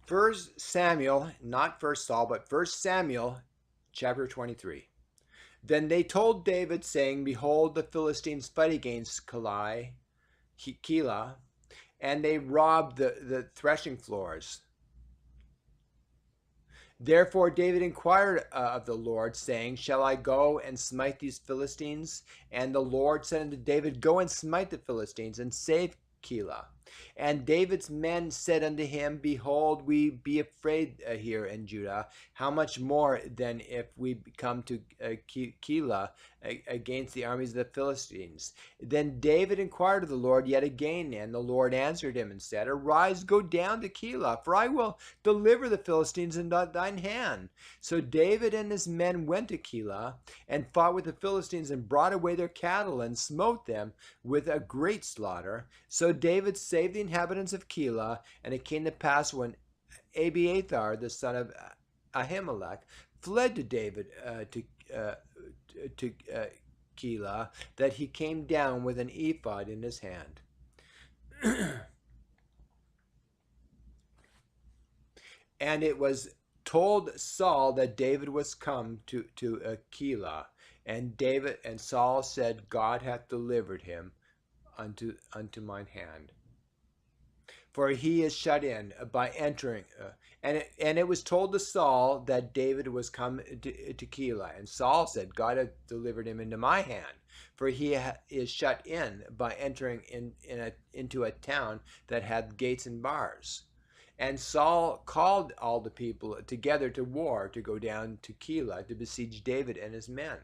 First Samuel, not First Saul, but First Samuel, chapter 23. Then they told David, saying, "Behold, the Philistines fight against Keilah, and they robbed the threshing floors." Therefore David inquired of the Lord, saying, "Shall I go and smite these Philistines?" And the Lord said unto David, "Go and smite the Philistines, and save Keilah." And David's men said unto him, "Behold, we be afraid here in Judah. How much more then if we come to Keilah against the armies of the Philistines?" Then David inquired of the Lord yet again, and the Lord answered him and said, "Arise, go down to Keilah, for I will deliver the Philistines into thine hand." So David and his men went to Keilah and fought with the Philistines and brought away their cattle and smote them with a great slaughter. So David saved the inhabitants of Keilah. And it came to pass, when Abiathar the son of Ahimelech fled to David to Keilah, that he came down with an ephod in his hand. And it was told Saul that David was come to Keilah, and Saul said, "God hath delivered him unto mine hand, for he is shut in by entering." And it was told to Saul that David was come to Keilah, and Saul said, "God hath delivered him into my hand, for he is shut in by entering into a town that hath gates and bars." And Saul called all the people together to war, to go down to Keilah to besiege David and his men.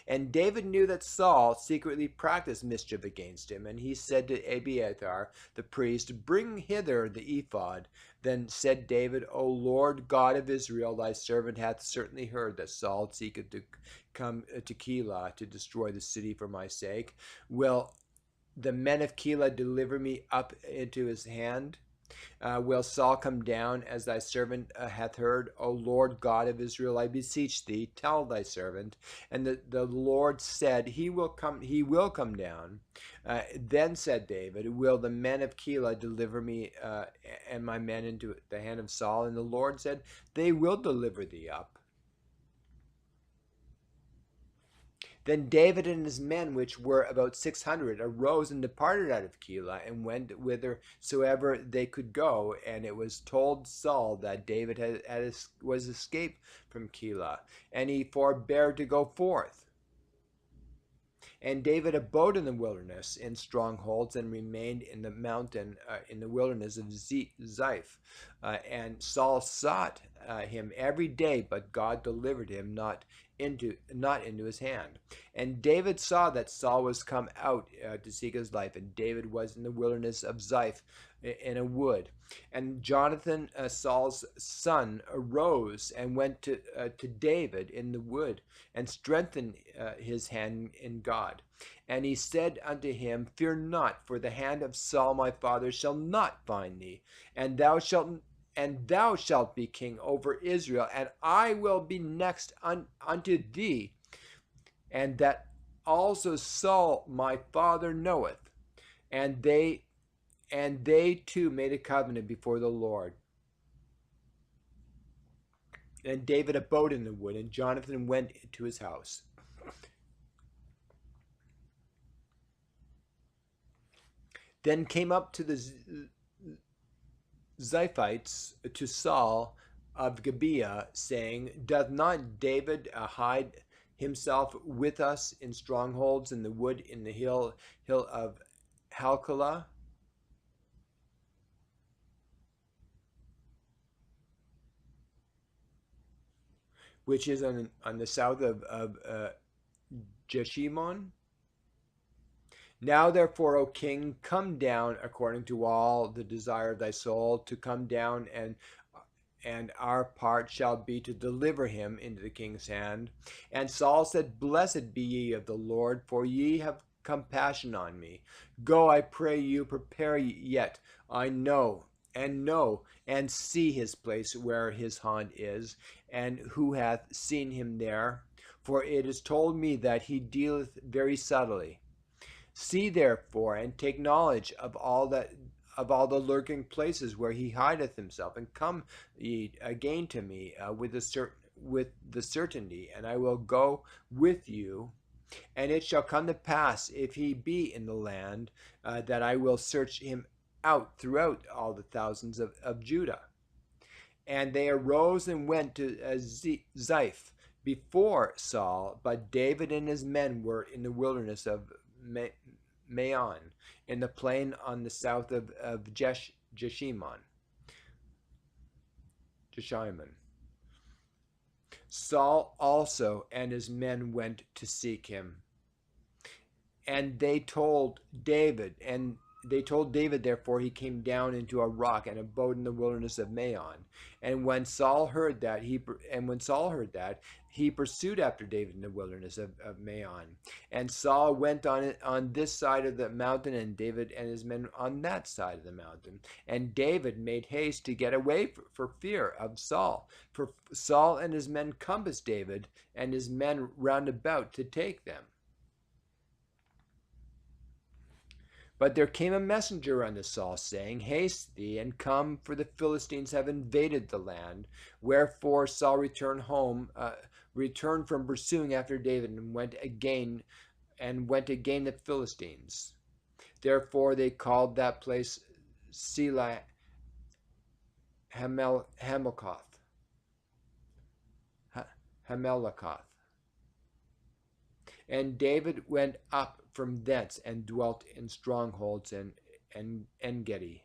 And David knew that Saul secretly practiced mischief against him, and he said to Abiathar the priest, "Bring hither the ephod." Then said David, "O Lord God of Israel, thy servant hath certainly heard that Saul seeketh to come to Keilah to destroy the city for my sake. Will the men of Keilah deliver me up into his hand? Will Saul come down as thy servant hath heard? O Lord God of Israel, I beseech thee, tell thy servant." And the Lord said, he will come down. Then said David, "Will the men of Keilah deliver me and my men into the hand of Saul?" And the Lord said, "They will deliver thee up." Then David and his men, which were about 600, arose and departed out of Keilah, and went whithersoever they could go. And it was told Saul that David was escaped from Keilah, and he forbore to go forth. And David abode in the wilderness in strongholds, and remained in the mountain in the wilderness of Ziph. And Saul sought him every day, but God delivered him not into his hand. And David saw that Saul was come out to seek his life, and David was in the wilderness of Ziph in a wood. And Jonathan, Saul's son, arose and went to David in the wood, and strengthened his hand in God. And he said unto him, "Fear not, for the hand of Saul my father shall not find thee, and thou shalt be king over Israel, and I will be next unto thee, and that also Saul my father knoweth." And they two made a covenant before the Lord. And David abode in the wood, and Jonathan went to his house. Then came up to the Ziphites to Saul of Gibeah, saying, "Doth not David hide himself with us in strongholds in the wood in the hill of Halkalah?" Which is on the south of Jeshimon. Now therefore, O king, come down according to all the desire of thy soul, to come down, and our part shall be to deliver him into the king's hand. And Saul said, "Blessed be ye of the Lord, for ye have compassion on me. Go, I pray you, prepare yet. I know and see his place where his haunt is, and who hath seen him there. For it is told me that he dealeth very subtly. See therefore, and take knowledge of all that of all the lurking places where he hideth himself, and come ye again to me with the certainty, and I will go with you. And it shall come to pass, if he be in the land, that I will search him out throughout all the thousands of Judah. And they arose and went to Ziph before Saul, but David and his men were in the wilderness of Maon, in the plain on the south of Jeshimon. Saul also and his men went to seek him. And they told David, therefore he came down into a rock and abode in the wilderness of Maon. And when Saul heard that, he pursued after David in the wilderness of Maon. And Saul went on this side of the mountain, and David and his men on that side of the mountain. And David made haste to get away for fear of Saul. For Saul and his men compassed David and his men round about to take them. But there came a messenger unto Saul, saying, Haste thee, and come, for the Philistines have invaded the land. Wherefore Saul returned from pursuing after David, and went again the Philistines. Therefore they called that place Selah Hamelkoth. And David went up from thence and dwelt in strongholds and En-gedi.